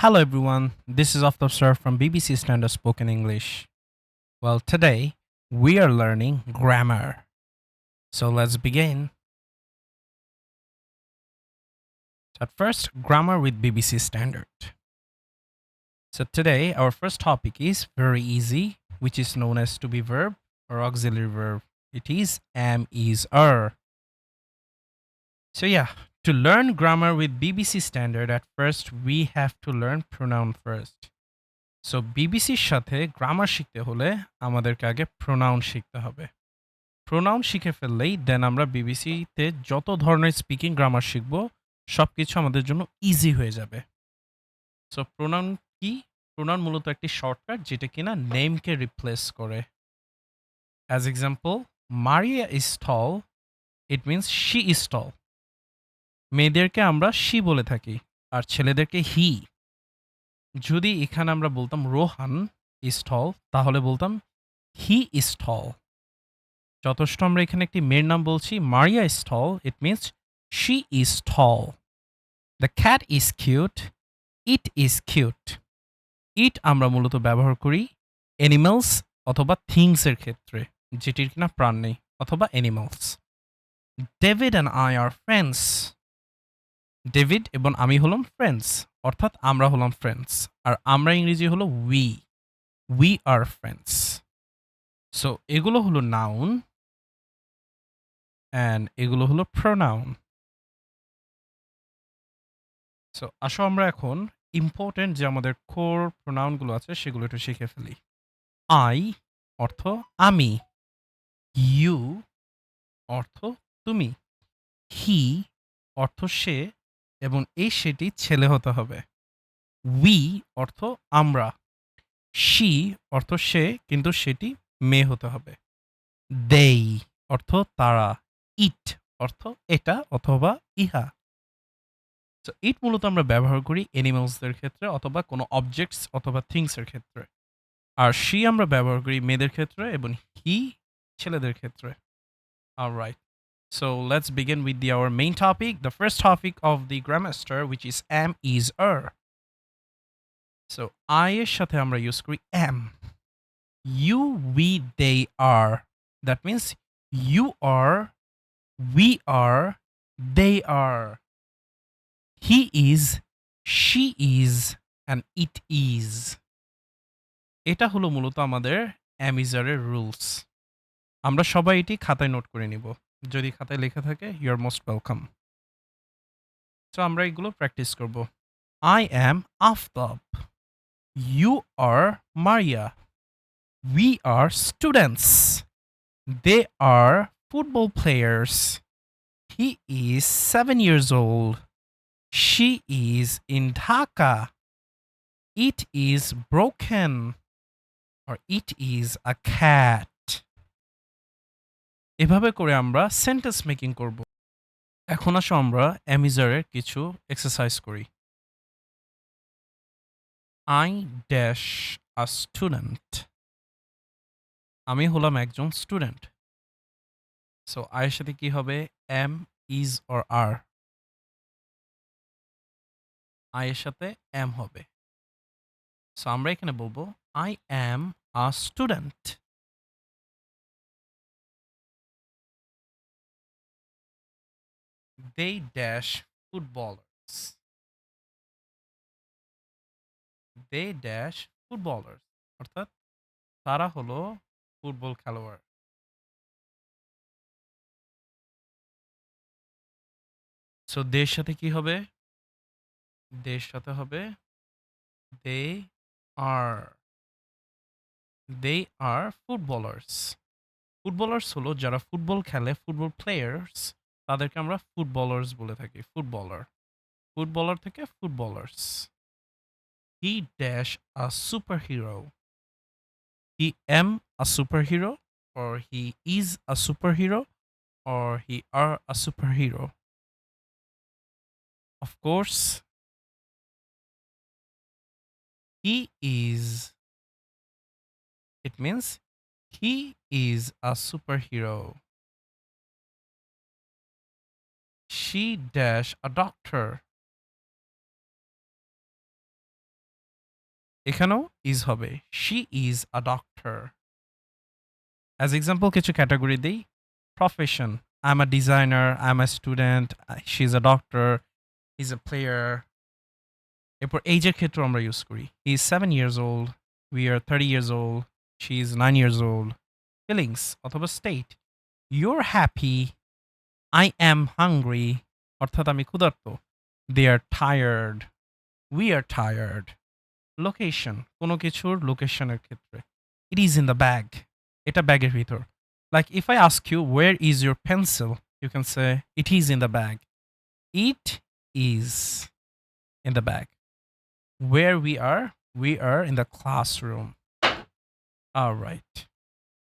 Hello everyone, this is Aftab Sir from BBC Standard Spoken English. Well, today we are learning grammar. So let's begin. At first, grammar with BBC Standard. So today our first topic is very easy, which is known as to be verb or auxiliary verb. It is am, is, are. So yeah, to learn grammar with BBC Standard, at first we have to learn pronoun first. So বিবিসির সাথে grammar শিখতে হলে আমাদেরকে আগে pronoun শিখতে হবে। Pronoun শিখে ফেললেই দেন আমরা বিবিসিতে যত ধরনের স্পিকিং গ্রামার শিখব সবকিছু আমাদের জন্য ইজি হয়ে যাবে। সো প্রোনাউন কি? প্রোনাউন মূলত একটি শর্টকাট যেটা কিনা নেমকে রিপ্লেস করে। As example, Maria is tall, it means she is টল। মেয়েদেরকে আমরা শি বলে থাকি আর ছেলেদেরকে হি। যদি এখানে আমরা বলতাম রোহান ইজ টল, তাহলে বলতাম হি ইজ টল। যথেষ্ট আমরা এখানে একটি মেয়ের নাম বলছি Maria is tall, it means she is tall. The cat is cute, it is cute. It আমরা মূলত ব্যবহার করি অ্যানিমালস অথবা থিংসের ক্ষেত্রে যেটির কিনা প্রাণ নেই, অথবা animals. David and I are friends. David এবং আমি হলাম ফ্রেন্ডস, অর্থাৎ আমরা হলাম ফ্রেন্ডস। আর আমরা ইংরেজি হলো উই আর ফ্রেন্ডস। সো এগুলো হলো নাউন অ্যান্ড এগুলো হলো প্রোনাউন। সো আসো আমরা এখন ইম্পর্টেন্ট যে আমাদের কোর প্রোনাউনগুলো আছে সেগুলো একটু শিখে ফেলি। আই অর্থ আমি, ইউ অর্থ তুমি, হি অর্থ সে এবং এই সেটি ছেলে হতে হবে। উই অর্থ আমরা, শি অর্থ সে কিন্তু সেটি মেয়ে হতে হবে। দেই অর্থ তারা, ইট অর্থ এটা অথবা ইহা। তো ইট মূলত আমরা ব্যবহার করি অ্যানিমালসদের ক্ষেত্রে অথবা কোনো অবজেক্টস অথবা থিংসের ক্ষেত্রে। আর শি আমরা ব্যবহার করি মেয়েদের ক্ষেত্রে এবং হি ছেলেদের ক্ষেত্রে। Alright. So let's begin with our main topic, the first topic of the Grammar, which is am, is, are. So I এর সাথে আমরা ইউজ করি am. You, we, they, are. That means you are, we are, they are. He is, she is, and it is. এটা হলো মূলত আমাদের অ্যামিজারের rules. আমরা সবাই এটি খাতায় নোট করে নিব। যদি খাতায় লেখা থাকে you are most welcome. So আমরা এগুলো প্র্যাকটিস করব। I am Aftab, you are Maria, we are students, they are football players, he is 7 years old, she is in Dhaka, it is broken, or it is a cat. এভাবে করে আমরা sentence making করব। এখন আসো আমরা অ্যামিজারের কিছু exercise করি। I dash a student, আমি হলাম একজন স্টুডেন্ট। সো আয়ের সাথে কি হবে? Am, is or are. আয়ের সাথে এম হবে। সো আমরা এখানে বলবো I am a student. They dash footballers, they dash footballers, অর্থাৎ তারা হলো ফুটবল খেলোয়াড়। সো দের সাথে কি হবে? দের সাথে হবে দে আর, দে আর ফুটবলার্স। ফুটবলার্স হলো যারা ফুটবল খেলে, ফুটবল প্লেয়ার্স তাদেরকে আমরা ফুটবলার্স বলে থাকি, ফুটবলার। ফুটবলার থেকে footballers. He dash a superhero, he am a superhero, or he is a superhero, or he are a superhero. Of course, he is, it means he is a superhero. She dash a doctor, এখানেও is হবে। She is a doctor. As example কিছু category দেই। Profession, I am a designer, I am a student, she is a doctor, he is a player. এরপর এইজের ক্ষেত্রেও আমরা use করি। He is 7 years old, we are 30 years old, she is 9 years old. Feelings অথবা state, you're happy, I am hungry, অর্থাৎ আমি ক্ষুধার্ত। They are tired, we are tired. Location, কোনো কিছুর লোকেশনের ক্ষেত্রে, it is in the bag, এটা ব্যাগের ভিতর। Like if I ask you where is your pencil, you can say it is in the bag, it is in the bag. Where we are in the classroom. All right.